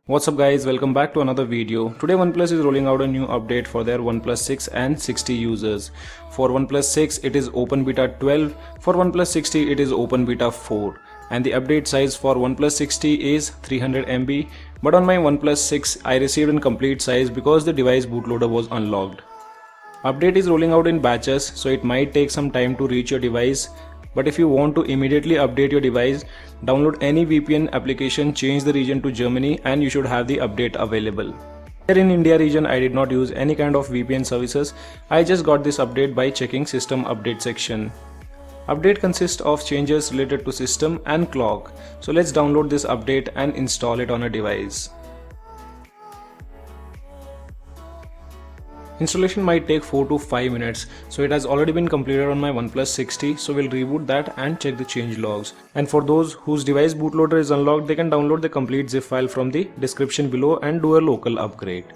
What's up guys, welcome back to another video. Today OnePlus is rolling out a new update for their OnePlus 6 and 60 users. For OnePlus 6 it is Open Beta 12, for OnePlus 60 it is Open Beta 4. And the update size for OnePlus 60 is 300 MB, but on my OnePlus 6 I received a complete size because the device bootloader was unlocked. Update is rolling out in batches, so it might take some time to reach your device. But if you want to immediately update your device, download any VPN application, change the region to Germany, and you should have the update available. Here in India region, I did not use any kind of VPN services. I just got this update by checking system update section. Update consists of changes related to system and clock. So let's download this update and install it on a device. Installation might take 4 to 5 minutes, so it has already been completed on my OnePlus 60, so we'll reboot that and check the changelogs. And for those whose device bootloader is unlocked, they can download the complete zip file from the description below and do a local upgrade.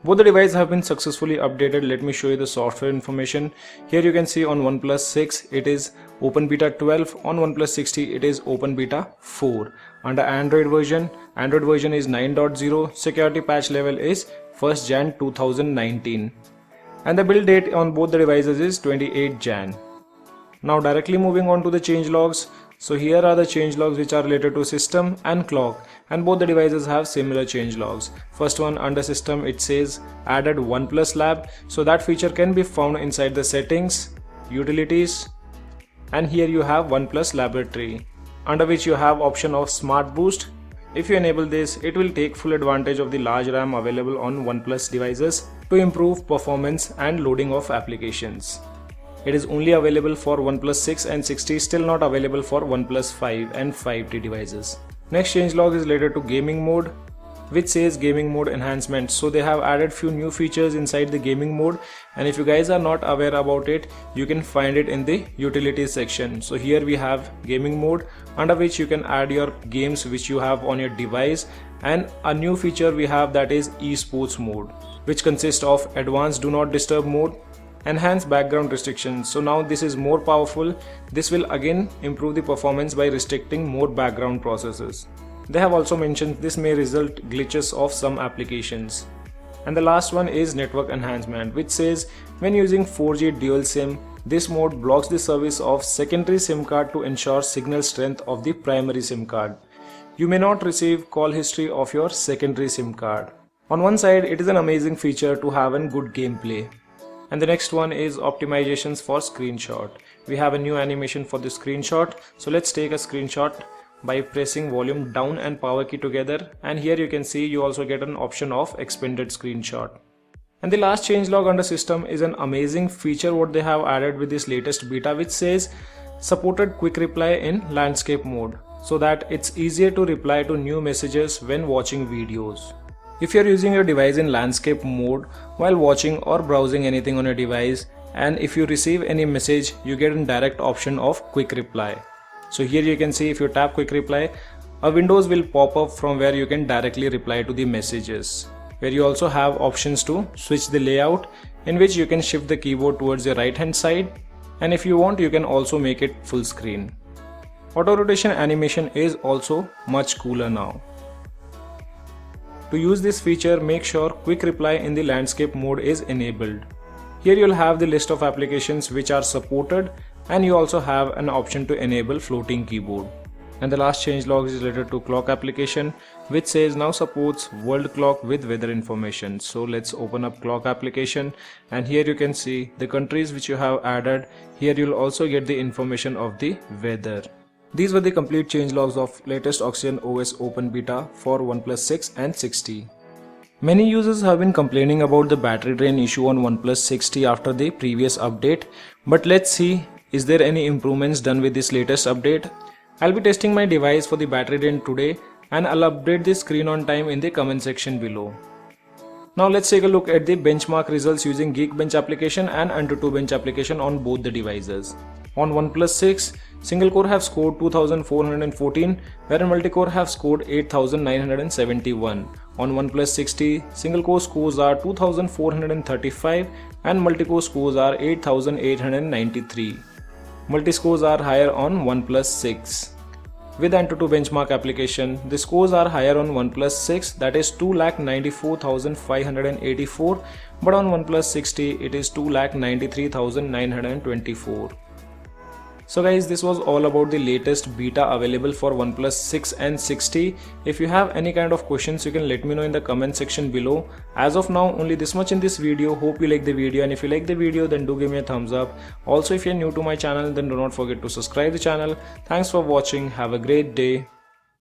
Both the devices have been successfully updated. Let me show you the software information. Here you can see on OnePlus 6 it is Open Beta 12, on OnePlus 60 it is Open Beta 4. Under Android version is 9.0, security patch level is 1st Jan 2019. And the build date on both the devices is 28 Jan. Now directly moving on to the changelogs. So here are the changelogs which are related to system and clock, and both the devices have similar changelogs. First one, under system it says added OnePlus Lab, so that feature can be found inside the settings, utilities, and here you have OnePlus Laboratory, under which you have option of Smart Boost. If you enable this, it will take full advantage of the large RAM available on OnePlus devices to improve performance and loading of applications. It is only available for OnePlus 6 and 60, still not available for OnePlus 5 and 5T devices. Next changelog is related to gaming mode, which says gaming mode enhancement. So they have added few new features inside the gaming mode, and if you guys are not aware about it, you can find it in the utilities section. So here we have gaming mode, under which you can add your games which you have on your device, and a new feature we have, that is Esports Mode, which consists of advanced do not disturb mode, enhanced background restrictions. So now this is more powerful. This will again improve the performance by restricting more background processes. They have also mentioned this may result glitches of some applications. And the last one is network enhancement, which says when using 4G dual SIM, this mode blocks the service of secondary SIM card to ensure signal strength of the primary SIM card. You may not receive call history of your secondary SIM card. On one side, it is an amazing feature to have a good gameplay. And the next one is optimizations for screenshot. We have a new animation for the screenshot. So let's take a screenshot by pressing volume down and power key together, and here you can see you also get an option of expanded screenshot. And the last changelog under system is an amazing feature what they have added with this latest beta, which says supported quick reply in landscape mode, so that it's easier to reply to new messages when watching videos. If you're using your device in landscape mode while watching or browsing anything on your device, and if you receive any message, you get a direct option of quick reply. So here you can see if you tap quick reply, a windows will pop up from where you can directly reply to the messages, where you also have options to switch the layout, in which you can shift the keyboard towards the right hand side, and if you want you can also make it full screen. Auto rotation animation is also much cooler now. To use this feature, make sure quick reply in the landscape mode is enabled. Here you'll have the list of applications which are supported, and you also have an option to enable floating keyboard. And the last changelog is related to clock application, which says now supports world clock with weather information. So let's open up clock application, and here you can see the countries which you have added. Here you'll also get the information of the weather. These were the complete changelogs of latest Oxygen OS Open Beta for OnePlus 6 and 60. Many users have been complaining about the battery drain issue on OnePlus 60 after the previous update, but let's see, is there any improvements done with this latest update? I'll be testing my device for the battery drain today, and I'll update the screen on time in the comment section below. Now let's take a look at the benchmark results using Geekbench application and AnTuTu Bench application on both the devices. On OnePlus 6, single core have scored 2414, whereas multi-core have scored 8971. On OnePlus 60, single core scores are 2435 and multi-core scores are 8893. Multi-scores are higher on OnePlus 6. with Antutu benchmark application. The scores are higher on OnePlus 6, that is 2,94,584, but on OnePlus 60 it is 2,93,924. So guys, this was all about the latest beta available for OnePlus 6 and 60. If you have any kind of questions, you can let me know in the comment section below. As of now, only this much in this video. Hope you like the video, and if you like the video, then do give me a thumbs up. Also, if you're new to my channel, then do not forget to subscribe the channel. Thanks for watching. Have a great day.